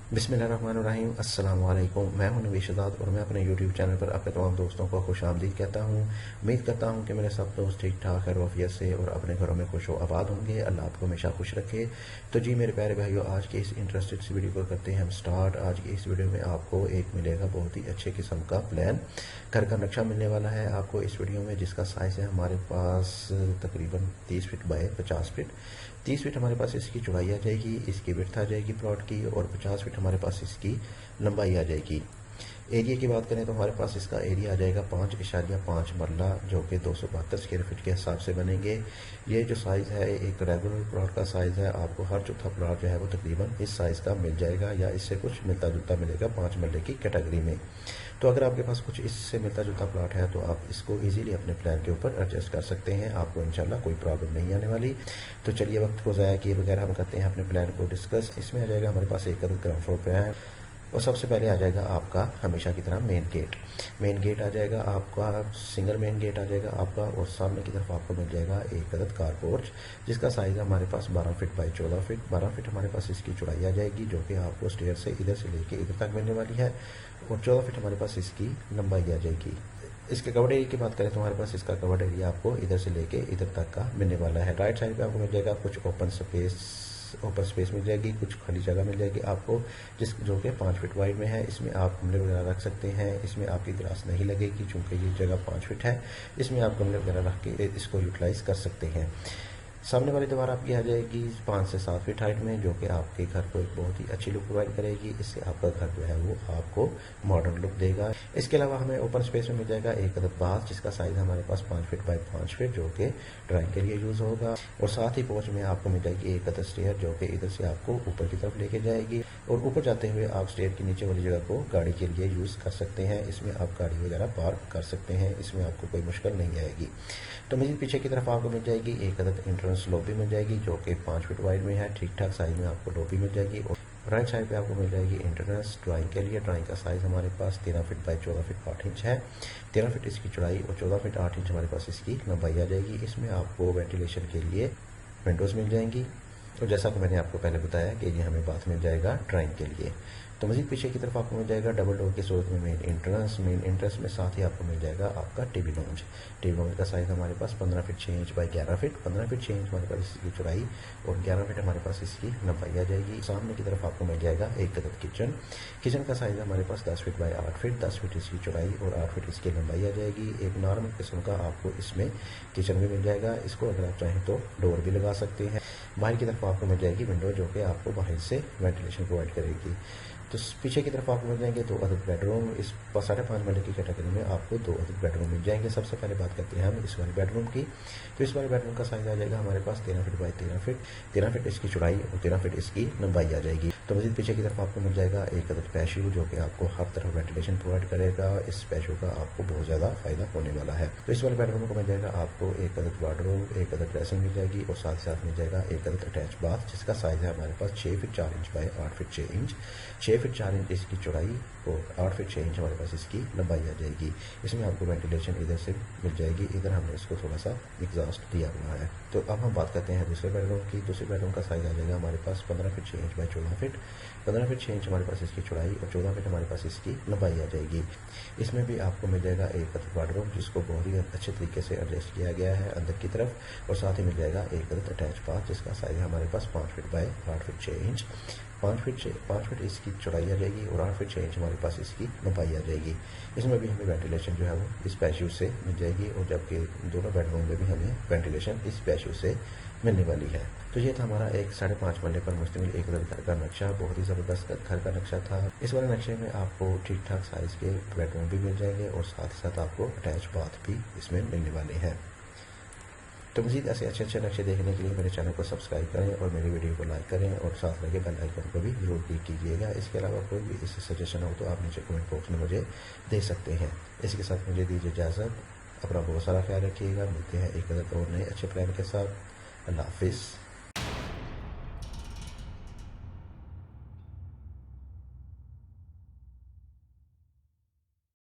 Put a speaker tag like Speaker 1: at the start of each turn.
Speaker 1: बिस्मिल्लाहिर्रहमानिर्रहीम। अस्सलाम वालेकुम। मैं हूं नवीश आज़ाद और मैं अपने यूट्यूब चैनल पर अपने तमाम दोस्तों को खुश आमदीद कहता हूं। उम्मीद करता हूं कि मेरे सब दोस्त ठीक ठाक खैर वाफियत से और अपने घरों में खुश व आबाद होंगे। अल्लाह आपको हमेशा खुश रखे। तो जी मेरे प्यारे भाइयों, आज की इस इंटरेस्टेड सी वीडियो को करते हैं हम स्टार्ट। आज की इस वीडियो में आपको एक मिलेगा बहुत ही अच्छे किस्म का प्लान, घर का नक्शा मिलने वाला है आपको इस वीडियो में, जिसका साइज़ है हमारे पास तकरीबन 30 फीट बाय 50 फीट। 30 फीट हमारे पास इसकी चौड़ाई आ जाएगी, इसकी विड्थ आ जाएगी प्लॉट की, और 50 फीट हमारे पास इसकी लंबाई आ जाएगी। एरिया की बात करें तो हमारे पास इसका एरिया आ जाएगा 5.5 मरला, जो कि 272 स्क्वायर फीट के हिसाब से बनेंगे। ये जो साइज़ है एक रेगुलर प्लॉट का साइज़ है। आपको हर चौथा प्लॉट जो है वो तकरीबन इस साइज़ का मिल जाएगा या इससे कुछ मिलता जुलता मिलेगा 5 मरले की कैटेगरी में। तो अगर आपके पास कुछ इससे मिलता जुलता प्लॉट है तो आप इसको इजीली अपने प्लान के ऊपर एडजस्ट कर सकते हैं, आपको इंशाल्लाह कोई प्रॉब्लम नहीं आने वाली। तो चलिए वक्त को ज़ाया किए बगैर हम करते हैं अपने प्लान को डिस्कस। इसमें आ जाएगा हमारे पास एक अदद ग्राउंड फ्लोर प्लान, और सबसे पहले आ जाएगा आपका हमेशा की तरह मेन गेट। मेन गेट आ जाएगा आपका, सिंगल मेन गेट आ जाएगा आपका, और सामने की तरफ आपको मिल जाएगा एक अदद कार पोर्च, जिसका साइज़ है हमारे पास 12 फीट बाई 14 फीट। 12 फीट हमारे पास इसकी चौड़ाई आ जाएगी, जो कि आपको स्टेयर से इधर से लेके इधर तक मिलने वाली है, और 14 फीट हमारे पास इसकी लंबाई आ जाएगी। इसके कवर्ड एरिया की बात करें तो हमारे पास इसका कवर्ड एरिया आपको इधर से लेके इधर तक का मिलने वाला है। राइट साइड पे आपको मिल जाएगा कुछ ओपन स्पेस मिल जाएगी, कुछ खाली जगह मिल जाएगी आपको, जो कि 5 फीट वाइड में है। इसमें आप गमले वगैरह रख सकते हैं, इसमें आपकी ग्रास नहीं लगेगी चूँकि ये जगह 5 फीट है। इसमें आप गमले वगैरह रख के इसको यूटिलाइज़ कर सकते हैं। सामने वाली दीवार आपकी आ जाएगी 5 से 7 फीट हाइट में, जो कि आपके घर को एक बहुत ही अच्छी लुक प्रोवाइड करेगी। इससे आपका घर जो है वो आपको मॉडर्न लुक देगा। इसके अलावा हमें ओपन स्पेस में मिल जाएगा एक अदद बाथ, जिसका साइज़ हमारे पास 5 फीट बाई 5 फीट, जो कि ड्राइंग के लिए यूज़ होगा। और साथ ही पोर्च में आपको मिल जाएगी एक अदद स्टेयर, जो कि इधर से आपको ऊपर की तरफ लेके जाएगी, और ऊपर जाते हुए आप स्टेयर की नीचे वाली जगह को गाड़ी के लिए यूज़ कर सकते हैं। इसमें आप गाड़ी वगैरह पार्क कर सकते हैं, इसमें आपको कोई मुश्किल नहीं आएगी। तो मज़ीद पीछे की तरफ आपको मिल जाएगी एक अदद एंट्रेंस लॉबी मिल जाएगी, जो कि 5 फीट वाइड में है। ठीक ठाक साइज़ में आपको लॉबी मिल जाएगी। और राइट साइड पे आपको मिल जाएगी एंट्रेंस ड्राइंग के लिए। ड्राइंग का साइज़ हमारे पास 13 फीट बाई 14 फीट 8 इंच है। 13 फीट इसकी चौड़ाई और 14 फीट 8 इंच हमारे पास इसकी लंबाई आ जाएगी। इसमें आपको वेंटिलेशन के लिए विंडोज़ मिल जाएंगी, और जैसा कि मैंने आपको पहले बताया कि ये हमें बाथ मिल जाएगा ड्राइंग के लिए। तो मज़ीद पीछे की तरफ आपको मिल जाएगा डबल डोर की सूरत में मेन एंट्रेंस में साथ ही आपको मिल जाएगा आपका टीवी लॉन्च। टीवी लॉन्च का साइज़ हमारे पास 15 feet 6 inch by 11 feet. 15 feet 6 inch हमारे पास इसकी चौड़ाई और 11 फीट हमारे पास इसकी लंबाई आ जाएगी। सामने की तरफ आपको मिल जाएगा एक अदद किचन का साइज़ हमारे पास 10 फीट बाई 8 फीट। 10 फीट इसकी चौड़ाई और 8 फीट इसकी लंबाई आ जाएगी। एक नॉर्मल किस्म का आपको इसमें किचन भी मिल जाएगा। इसको अगर आप चाहें तो डोर भी लगा सकते हैं। बाहर की तरफ आपको मिल जाएगी विंडो, जो कि आपको बाहर से वेंटिलेशन प्रोवाइड करेगी। तो पीछे की तरफ आपको मिल जाएंगे 2 अदद बेडरूम। इस 5.5 मरले की कैटेगरी में आपको 2 अदद बेडरूम मिल जाएंगे। सबसे पहले बात करते हैं हम इस वाले बेडरूम की। तो इस वाले बेडरूम का साइज़ आ जाएगा हमारे पास 13 फीट बाई 13 फीट। 13 फीट इसकी चौड़ाई और 13 फीट इसकी लंबाई आ जाएगी। तो मज़ीद पीछे की तरफ आपको मिल जाएगा एक अदद पैशू, जो कि आपको हर तरफ वेंटिलेशन प्रोवाइड करेगा। इस पैशू का आपको बहुत ज़्यादा फायदा होने वाला है। तो इस वाले बेडरूम को मिल जाएगा आपको एक अदद वार्डरोब, एक अदद ड्रेसिंग मिल जाएगी, और साथ ही साथ मिल जाएगा एक अदद अटैच बाथ, जिसका साइज़ है हमारे पास 6 feet 4 inch by 8 feet 6 inch. 6 feet 4 inch इसकी चौड़ाई और 8 फीट 6 इंच हमारे पास इसकी लंबाई आ जाएगी। इसमें आपको वेंटिलेशन इधर से मिल जाएगी, इधर हमने इसको थोड़ा सा एग्जॉस्ट दिया हुआ है। तो अब हम बात करते हैं दूसरे बेडरूम की। दूसरे बेडरूम का साइज़ आ जाएगा हमारे पास 15 feet 6 inch by 14 feet. 15 feet 6 inch हमारे पास इसकी चौड़ाई और 14 फीट हमारे पास इसकी लंबाई आ जाएगी। इसमें भी आपको मिल जाएगा एक अदद वार्डरोब, जिसको बहुत ही अच्छे तरीके से एडजस्ट किया गया है अंदर की तरफ, और साथ ही मिल जाएगा एक अदद अटैच बाथ, जिसका साइज़ हमारे पास 5 feet by 8 feet 6 inch. 5 feet इसकी चौड़ाई आ जाएगी और 8 फीट 6 इंच हमारे पास इसकी लंबाई आ जाएगी। इसमें भी हमें वेंटिलेशन जो है वो इस पैशू से मिल जाएगी, और जबकि दोनों बेडरूम में भी हमें वेंटिलेशन इस पैशू से मिलने वाली है। तो ये था हमारा एक 5.5 मरले पर मुश्तमिल एक घर का नक्शा। बहुत ही ज़बरदस्त घर का नक्शा था। इस वाले नक्शे में आपको ठीक ठाक साइज़ के बेडरूम भी मिल जाएंगे, और साथ ही साथ आपको अटैच बाथ भी इसमें मिलने वाले हैं। तो मज़ीद ऐसे अच्छे अच्छे नक्शे देखने के लिए मेरे चैनल को सब्सक्राइब करें और मेरी वीडियो को लाइक करें, और साथ लगे बेल आइकन को भी ज़रूर क्लिक कीजिएगा। इसके अलावा कोई भी इससे सजेशन हो तो आप नीचे कमेंट बॉक्स में मुझे दे सकते हैं। इसके साथ मुझे दीजिए इजाज़त। अपना बहुत सारा ख्याल रखिएगा। मिलते हैं एक अदद और नए अच्छे प्लान के साथ। अल्लाह हाफिज़।